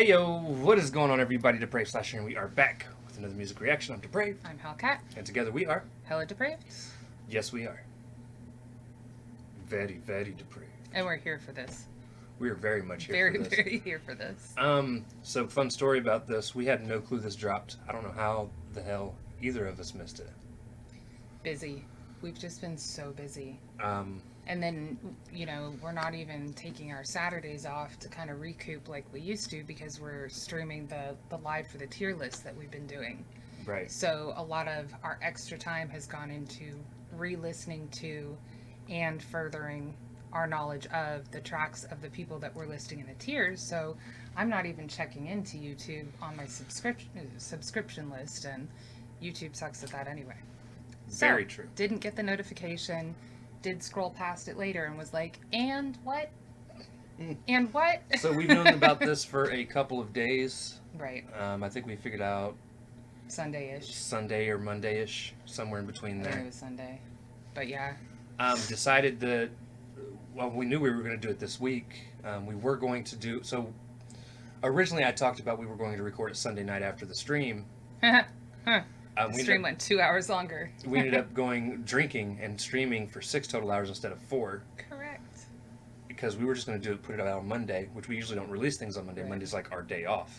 Hey yo, what is going on everybody? Depraved Slasher, and we are back with another music reaction. I'm Depraved. I'm Hellcat. And together we are... Hella Depraved. Yes, we are. Very, very depraved. And we're here for this. We are very much here for this. Very here for this. So fun story about this. We had no clue this dropped. I don't know how the hell either of us missed it. Busy. We've just been so busy. And then, we're not even taking our Saturdays off to kind of recoup like we used to because we're streaming the live for the tier list that we've been doing. Right. So a lot of our extra time has gone into re-listening to and furthering our knowledge of the tracks of the people that we're listing in the tiers. So I'm not even checking into YouTube on my subscription list, and YouTube sucks at that anyway. Very true. Didn't get the notification, did scroll past it later and was like, and what? And what? So we've known about this for a couple of days. Right. I think we figured out Sunday-ish. Sunday or Monday-ish, somewhere in between there. I think it was Sunday. But yeah. Decided that, well, we knew we were going to do it this week. We were going to do, so originally I talked about we were going to record it Sunday night after the stream. The stream went 2 hours longer. We ended up going drinking and streaming for 6 total hours instead of 4. Correct. Because we were just going to put it out on Monday, which we usually don't release things on Monday. Right. Monday's like our day off.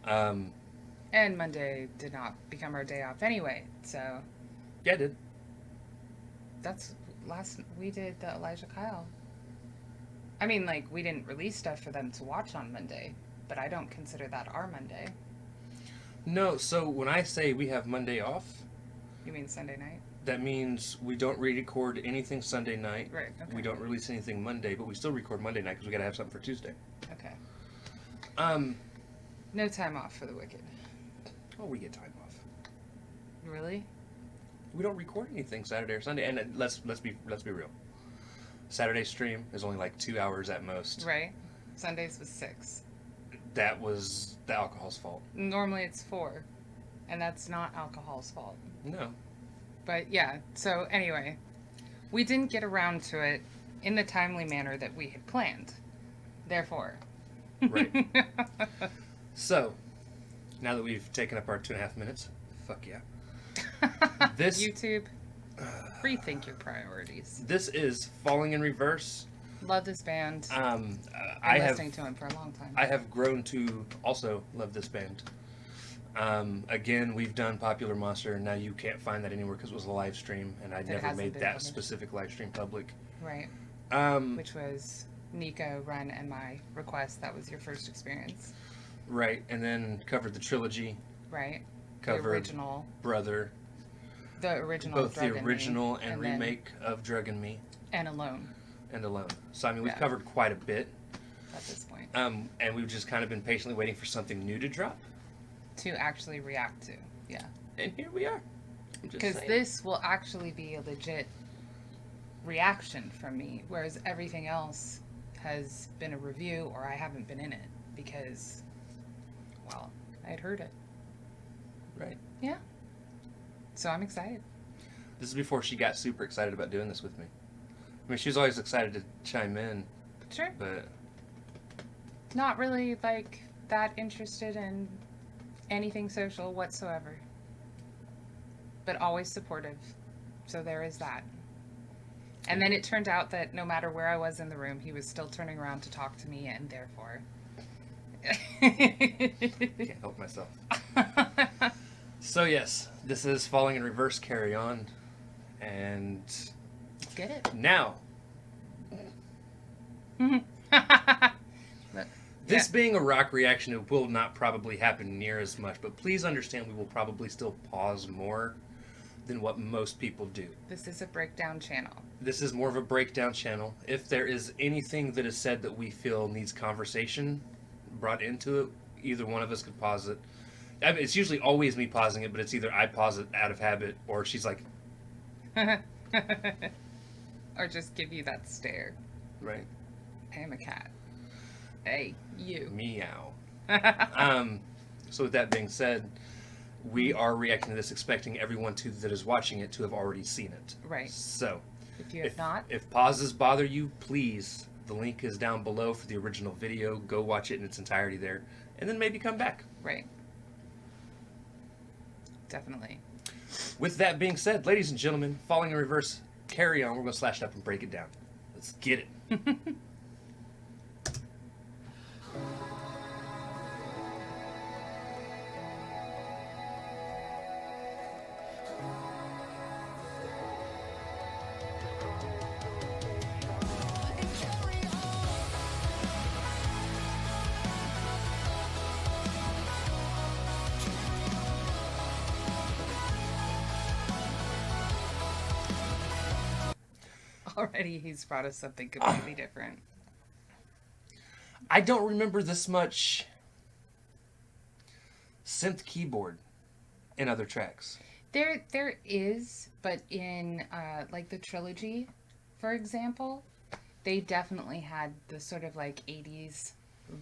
And Monday did not become our day off anyway, so. Yeah, it did. That's we did the Elijah Kyle. I mean, like, we didn't release stuff for them to watch on Monday, but I don't consider that our Monday. No, so when I say we have Monday off... You mean Sunday night? That means we don't re-record anything Sunday night. Right, okay. We don't release anything Monday, but we still record Monday night because we got to have something for Tuesday. Okay. No time off for the wicked. Oh, we get time off. Really? We don't record anything Saturday or Sunday, and let's be real. Saturday stream is only like 2 hours at most. Right. Sundays was 6. That was the alcohol's fault. Normally it's 4, and that's not alcohol's fault. No. But yeah, so anyway, we didn't get around to it in the timely manner that we had planned. Therefore. Right. So, now that we've taken up our 2.5 minutes, fuck yeah. This YouTube, rethink your priorities. This is Falling in Reverse. Love this band. I've listening to him for a long time. I have grown to also love this band. Again, we've done Popular Monster, and now you can't find that anywhere because it was a live stream, and I never made that specific live stream public. Right. Which was Nico, Run, and my request. That was your first experience. Right, and then covered the trilogy. Right. Covered the original. Brother. The original. Both the original and remake of Drug and Me. And Alone. And Alone. So, I mean, we've covered quite a bit. At this point. And we've just kind of been patiently waiting for something new to drop. To actually react to, yeah. And here we are. Because this will actually be a legit reaction from me, whereas everything else has been a review or I haven't been in it because, well, I had heard it. Right. Yeah. So I'm excited. This is before she got super excited about doing this with me. I mean, she was always excited to chime in. Sure. But not really, like, that interested in anything social whatsoever. But always supportive. So there is that. And then it turned out that no matter where I was in the room, he was still turning around to talk to me, and therefore... Can't help myself. So yes, this is Falling in Reverse, Carry On. And... Let's get it. Now... This being a rock reaction, it will not probably happen near as much, but please understand we will probably still pause more than what most people do. This is a breakdown channel. This is more of a breakdown channel. If there is anything that is said that we feel needs conversation brought into it, either one of us could pause it. I mean, it's usually always me pausing it, but it's either I pause it out of habit, or she's like... Or just give you that stare. Right. I am a cat. Hey, you. Meow. So with that being said, we are reacting to this expecting everyone that is watching it to have already seen it. Right. So, if you have not... If pauses bother you, please, the link is down below for the original video. Go watch it in its entirety there. and then maybe come back. Right. Definitely. With that being said, ladies and gentlemen, Falling in Reverse, Carry On. We're going to slash it up and break it down. Let's get it. Already he's brought us something completely different. I don't remember this much synth keyboard in other tracks. There is, but in like the trilogy, for example, they definitely had the sort of like 80s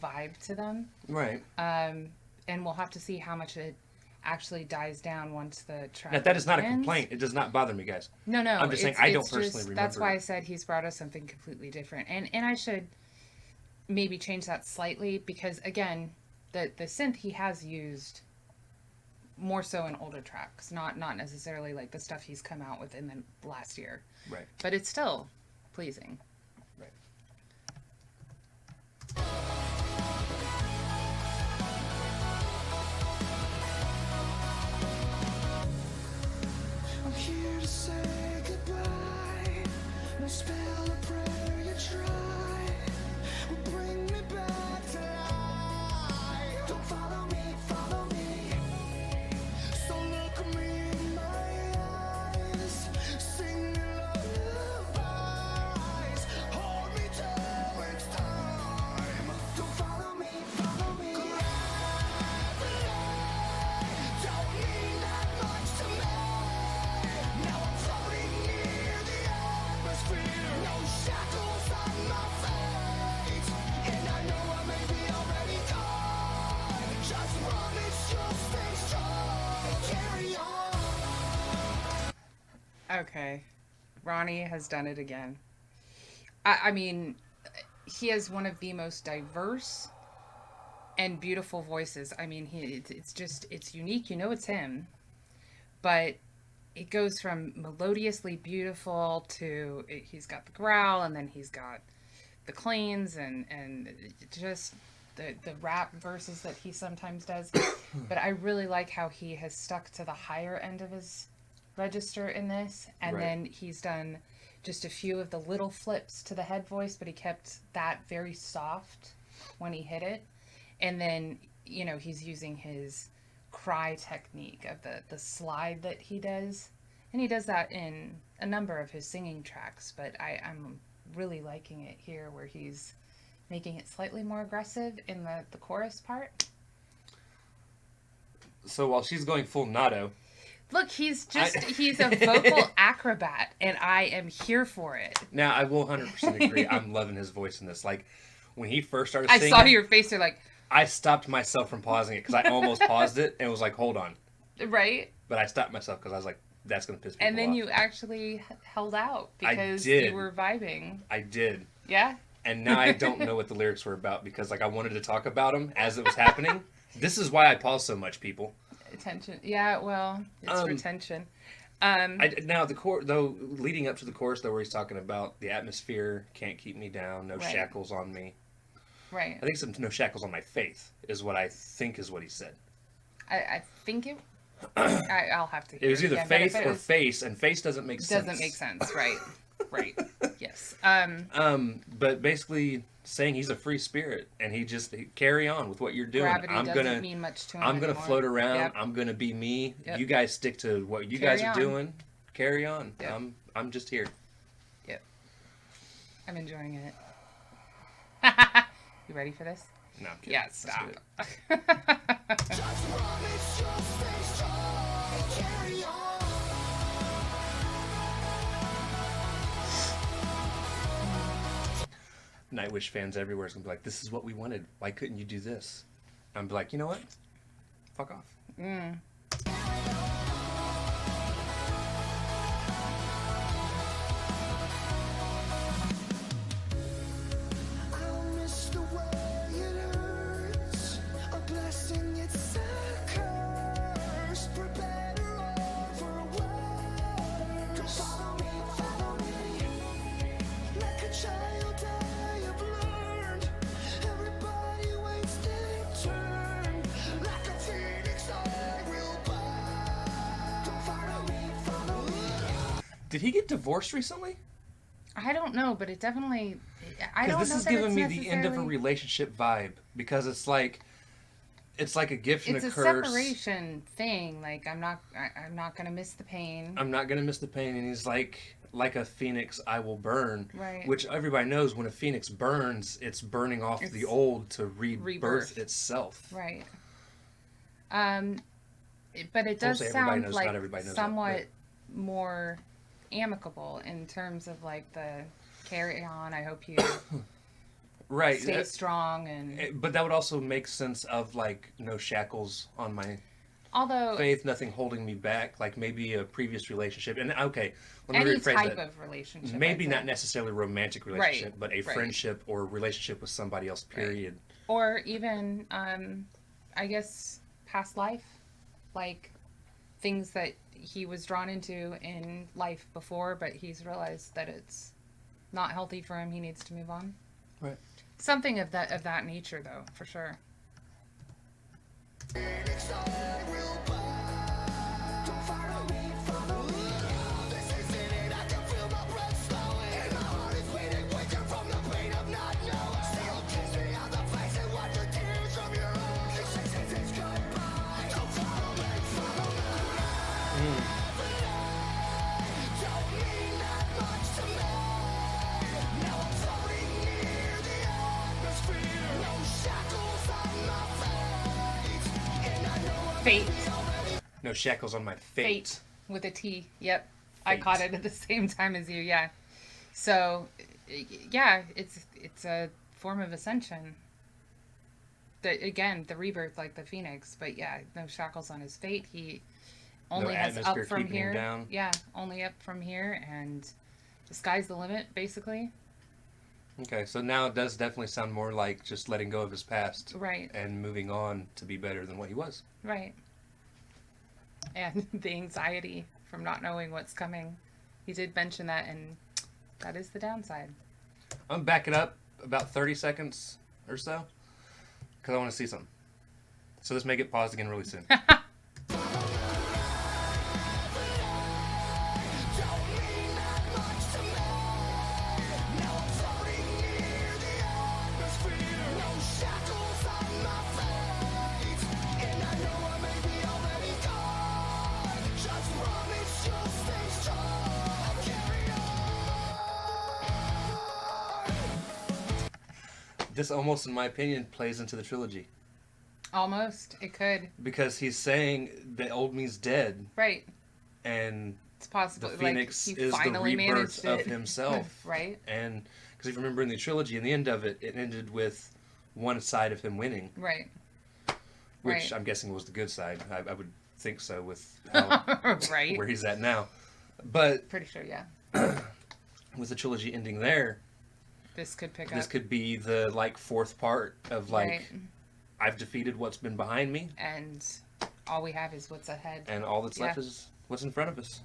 vibe to them. Right. And we'll have to see how much it actually dies down once the track Now, that is not a ends. complaint. It does not bother me, guys. No. I'm just saying I don't personally remember. That's why I said he's brought us something completely different. And I should maybe change that slightly because, again, the synth he has used more so in older tracks, not necessarily like the stuff he's come out with in the last year. Right. But it's still pleasing. Right. I'm here to say goodbye. No spell or prayer you try will bring me back to life. Don't follow me, follow me. So look at me in my eyes. Sing me lullabies. Hold me till it's time. Don't follow me, follow me. Don't mean that much to me. Now I'm floating near the atmosphere. No shackles on my fate. And I know I may be already gone. Just promise you'll stay strong. Carry on. Okay. Ronnie has done it again. I mean, he has one of the most diverse and beautiful voices. I mean, it's unique. You know it's him. But it goes from melodiously beautiful to he's got the growl, and then he's got the cleans and just the rap verses that he sometimes does. But I really like how he has stuck to the higher end of his register in this, and Right. then he's done just a few of the little flips to the head voice, but he kept that very soft when he hit it. And then, you know, he's using his cry technique of the slide that he does. And he does that in a number of his singing tracks, but I'm really liking it here where he's making it slightly more aggressive in the chorus part. So while she's going full Nato, Look, he's a vocal acrobat, and I am here for it. now I will 100% agree. I'm loving his voice in this. Like, when he first started I singing, saw your face, you're like, I stopped myself from pausing it because I almost paused it and was like, hold on. right? But I stopped myself because I was like, that's going to piss people And then off. you actually held out I because did. you were vibing. I did. Yeah? And now I don't know what the lyrics were about because like I wanted to talk about them as it was happening. This is why I pause so much, people. Attention. Yeah, well, it's retention. Now though, leading up to the chorus though, where he's talking about the atmosphere can't keep me down, no Right. shackles on me. Right. I think some no shackles on my faith is what I think is what he said. I think it... I'll have to hear It was either again, but if faith it or was- face, and face doesn't make sense. Doesn't make sense, right. Right. Yes. But basically saying he's a free spirit and he carry on with what you're doing. Gravity I'm doesn't gonna mean much to him I'm gonna anymore. float around. Yep. I'm gonna be me. Yep. You guys stick to what you Carry guys are on. doing. Carry on. Yep. I'm just here. Yep. I'm enjoying it. You ready for this? No, I'm kidding. Yeah, Let's stop. do it. Just promise you'll stay strong. Carry on. Nightwish fans everywhere is gonna be like, "This is what we wanted. Why couldn't you do this?" I'm be like, you know what? Fuck off. I'll miss the way it hurts. A Did he get divorced recently? I don't know, but it definitely. I don't know. Because this is that giving it's me the end of a necessarily- relationship vibe. Because it's like a gift and It's a a curse. separation thing. Like I'm not gonna miss the pain. I'm not gonna miss the pain, and he's like a phoenix, I will burn. Right. Which everybody knows when a phoenix burns, it's burning off the It's old to rebirth rebirth. itself. Right. But it won't does say everybody sound knows, like not everybody knows that, somewhat more amicable in terms of like the carry on. I hope you Right. stay strong and But that would also make sense of like no shackles on my although faith, nothing holding me back. Like maybe a previous relationship. And okay, let me any rephrase type that. of relationship. Maybe I'd not say. necessarily a romantic relationship, but a right. friendship or relationship with somebody else. Period. Or even I guess past life, like things that he was drawn into in life before, but he's realized that it's not healthy for him. He needs to move on. Right. Something of that nature, though, for sure. Phoenix, I will burn. Don't follow me, follow me. This isn't it, I can feel my breath slowing. And my heart is bleeding, waking from the pain of not knowing. Still kiss me on the face and wipe the tears from your eyes. Existence is goodbye. Don't follow me, follow me. Don't mean that much to me. Now I'm floating near the atmosphere. No shackles on my feet. And I know Fate. No shackles on my fate. Fate with a T. Yep. I Fate. caught it at the same time as you. Yeah. So, yeah, it's a form of ascension. The rebirth, like the phoenix. But yeah, no shackles on his fate. He only has up atmosphere from keeping him here. down. Yeah, only up from here, and the sky's the limit, basically. Okay, so now it does definitely sound more like just letting go of his past Right. and moving on to be better than what he was. Right. And the anxiety from not knowing what's coming. He did mention that, and that is the downside. I'm gonna back it up about 30 seconds or so because I want to see something. So let's make it pause again really soon. This almost, in my opinion, plays into the trilogy Almost. It could. because he's saying the old me's dead Right. and It's possible. the Phoenix like, he is the finally rebirth managed of it. himself. Right. And because if you remember in the trilogy, in the end of it, it ended with one side of him winning, Right. which Right. I'm guessing was the good side. I would think so with how, Right. where he's at now. But Pretty sure, yeah. with the trilogy ending there, This could pick this up. could be the like fourth part of like Right. I've defeated what's been behind me, And all we have is what's ahead. and all that's left Yeah. is what's in front of us.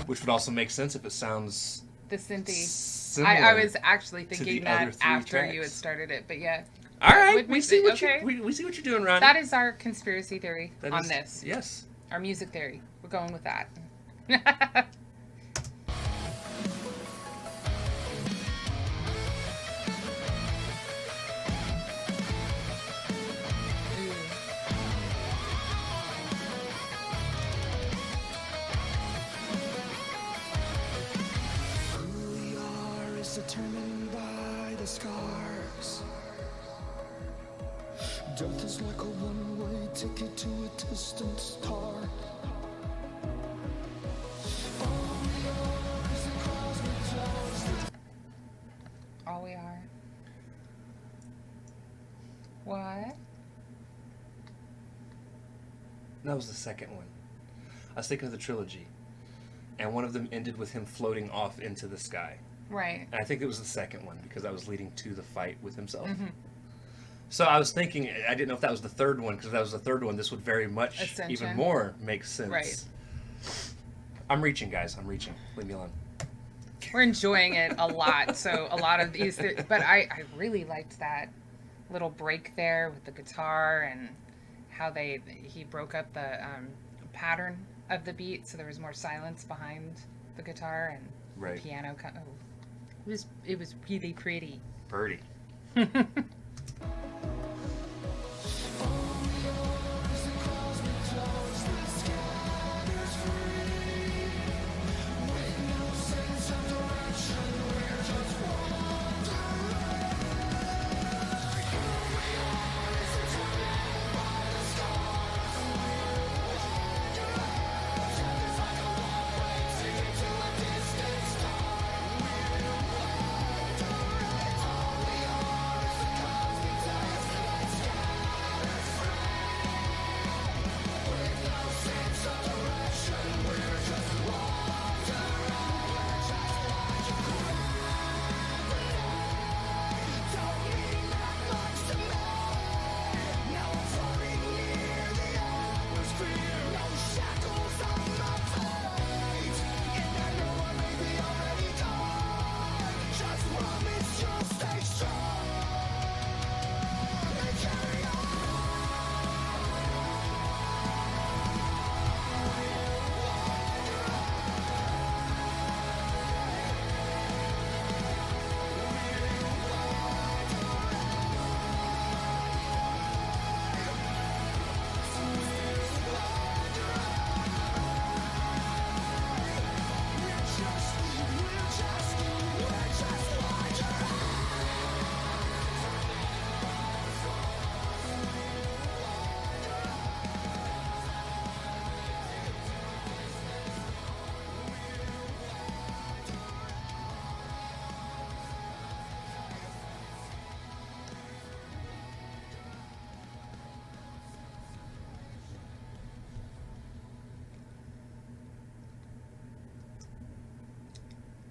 Which would also make sense if it sounds The synthy. similar. I was actually the thinking other that three after you had tracks. started it, but yeah. All right, Would we make see it- what okay. we see what you're doing, Ronnie. That is our conspiracy theory That on is- this. Yes. Our music theory. We're going with that. Who we are is determined by the scars. Death is like a one-way ticket to a distant star. All we are is a cosmic justice. All we are. What? That was the second one. I was thinking of the trilogy, and one of them ended with him floating off into the sky. Right. And I think it was the second one because that was leading to the fight with himself. Mm-hmm. So I was thinking, I didn't know if that was the third one, because if that was the third one, this would very much, Ascension. even more, make sense. Right. I'm reaching, guys. I'm reaching. Leave me alone. We're enjoying it a lot. So a lot of these, but I really liked that little break there with the guitar and how he broke up the pattern of the beat, so there was more silence behind the guitar and Right. the piano. It was really pretty. Birdie.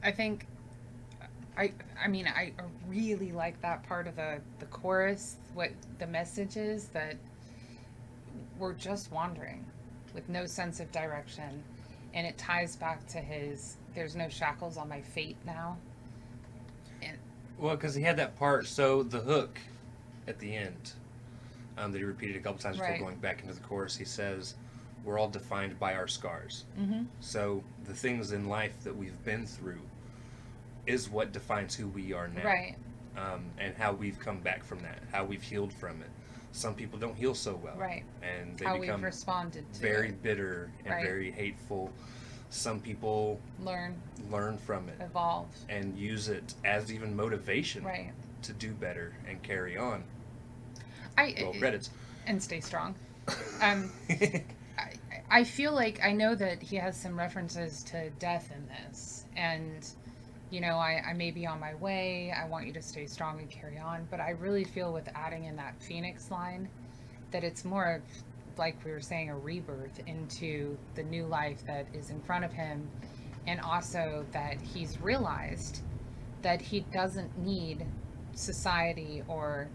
I think I mean I really like that part of the chorus, what the message is, that we're just wandering with no sense of direction, and it ties back to his "there's no shackles on my fate now." And Well, because he had that part, so the hook at the end that he repeated a couple times before Right. going back into the chorus, he says, we're all defined by our scars. Mhm. So the things in life that we've been through is what defines who we are now. right, And how we've come back from that, how we've healed from it. Some people don't heal so well. right, And they how we've become responded to very it. bitter and Right. very hateful. Some people Learn, learn from it evolve, and use it as even motivation right. to do better and carry on. I Roll credits. and stay strong. Um, I feel like I know that he has some references to death in this, and you know, I may be on my way. I want you to stay strong and carry on, but I really feel with adding in that Phoenix line that it's more of, like we were saying, a rebirth into the new life that is in front of him, and also that he's realized that he doesn't need society or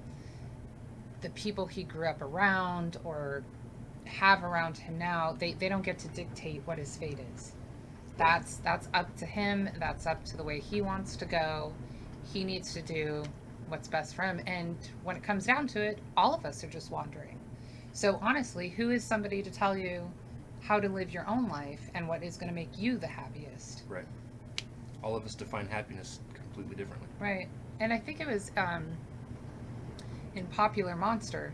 the people he grew up around or have around him now. They don't get to dictate what his fate is. That's up to him. That's up to the way he wants to go. He needs to do what's best for him. And when it comes down to it, all of us are just wandering. So honestly, who is somebody to tell you how to live your own life and what is going to make you the happiest? Right. All of us define happiness completely differently. Right. And I think it was in Popular Monster,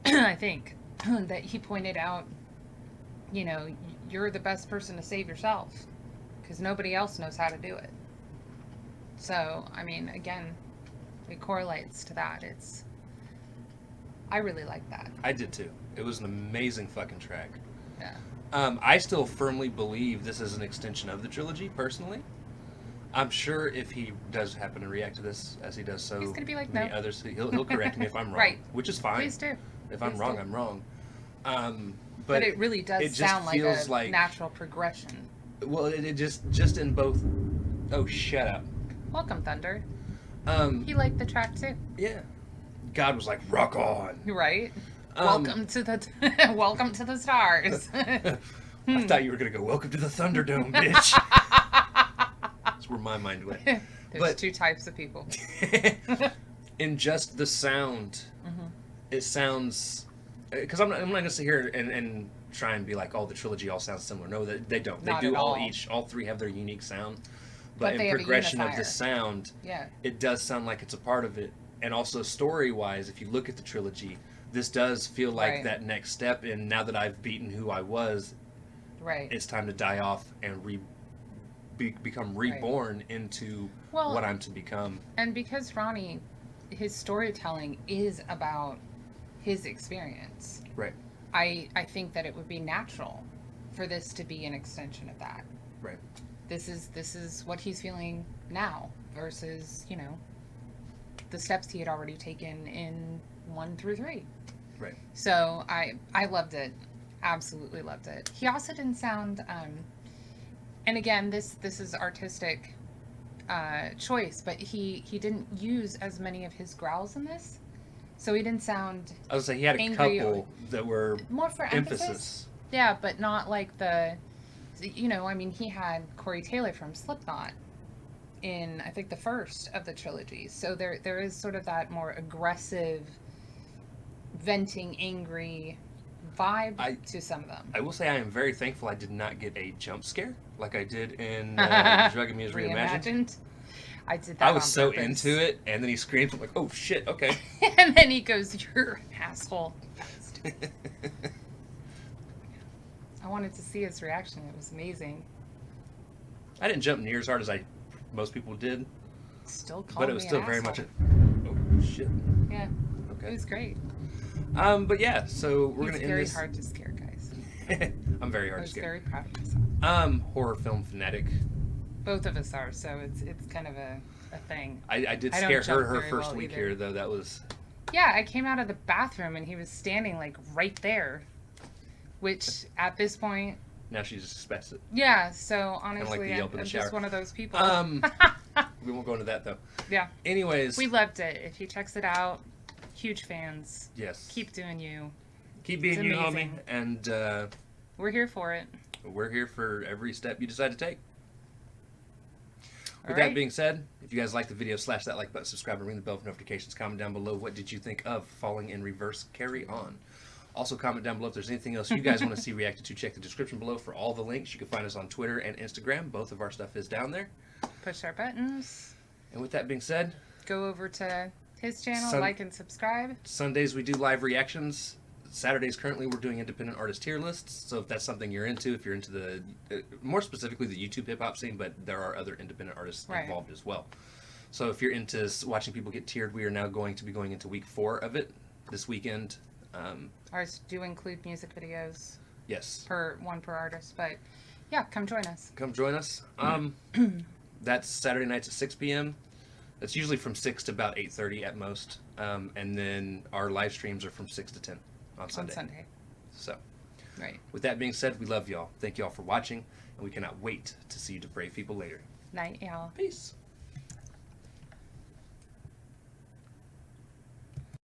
I think, that he pointed out, you know, you're the best person to save yourself because nobody else knows how to do it. So, I mean, again, it correlates to that. I really like that. I did too. It was an amazing fucking track. Yeah. I still firmly believe this is an extension of the trilogy, personally. I'm sure if he does happen to react to this, as he does so He's gonna be like, many "No." others, he'll correct me if I'm wrong, Right. which is fine. Please do. If I'm Please wrong, do. I'm wrong. But it really does it just sound like feels a like- natural progression. Well, it just in both. Oh, shut up. Welcome, Thunder. Um, He liked the track too. yeah. God was like, rock on. Right? Um, Welcome to the welcome to the stars. I thought you were gonna go, welcome to the Thunderdome, bitch. That's where my mind went. There's But- two types of people. in just the sound, it sounds. Because I'm not going to sit here and try and be like, oh, the trilogy all sounds similar. No, they don't. They Not do at all. all three have their unique sound. But But they in have a progression of unifier. the sound, Yeah. it does sound like it's a part of it. And also story-wise, if you look at the trilogy, this does feel like Right. that next step in now that I've beaten who I was, Right. it's time to die off and become reborn into Well, what I'm to become. And because Ronnie, his storytelling is about his experience. Right. I think that it would be natural for this to be an extension of that. Right. This is what he's feeling now versus, the steps he had already taken in 1 through 3. Right. So I loved it. Absolutely loved it. He also didn't sound and again this is artistic choice, but he didn't use as many of his growls in this. So he didn't sound I was say he had a angry couple that were more for emphasis. emphasis. Yeah, but not like he had Corey Taylor from Slipknot in, I think, the first of the trilogy. So there is sort of that more aggressive, venting, angry vibe to some of them. I will say I am very thankful I did not get a jump scare like I did in Drug and Muse Reimagined. I did that I was on so purpose. into it, and then he screams, I'm like, oh shit, okay. And then he goes, "You're an asshole." I wanted to see his reaction. It was amazing. I didn't jump near as hard as most people did, Still called but it was me still an very much asshole. oh shit. Yeah, it Okay. was great. But yeah, so we're He's gonna end very this. hard to scare, guys. I'm very I hard to was scare. very proud of myself. Horror film fanatic. Both of us are, so it's kind of a thing. I did I don't scare jump her very first well week either. here though. That was Yeah, I came out of the bathroom and he was standing like right there, which at this point, now she's just spaced it. yeah. So honestly, the yelp in I'm the just shower. one of those people. We won't go into that though. Yeah, Anyways, we loved it. If he checks it out, huge fans. yes, Keep doing you. keep being it's you, homie, amazing. and We're here for it. we're here for every step you decide to take. With All that right. being said, if you guys like the video, slash that like button, subscribe, and ring the bell for notifications. Comment down below what did you think of Falling in Reverse Carry On. Also comment down below if there's anything else you guys want to see reacted to. Check the description below for all the links. You can find us on Twitter and Instagram. Both of our stuff is down there. Push our buttons. And with that being said, Go over to his channel, Sun- like and subscribe. Sundays we do live reactions. Saturdays currently we're doing independent artist tier lists. So if that's something you're into, if you're into the more specifically the YouTube hip hop scene, but there are other independent artists Right. involved as well. So if you're into watching people get tiered, we are now going to be going into week 4 of it this weekend. Ours do include music videos Yes, per artist, but yeah, come join us. come join us. That's Saturday nights at 6 p.m. That's usually from 6 to about 8:30 at most. And then our live streams are from 6 to 10 on Sunday. On Sunday. So Right. with that being said, we love y'all. Thank y'all for watching, and we cannot wait to see you depraved people later. Night, y'all. Peace.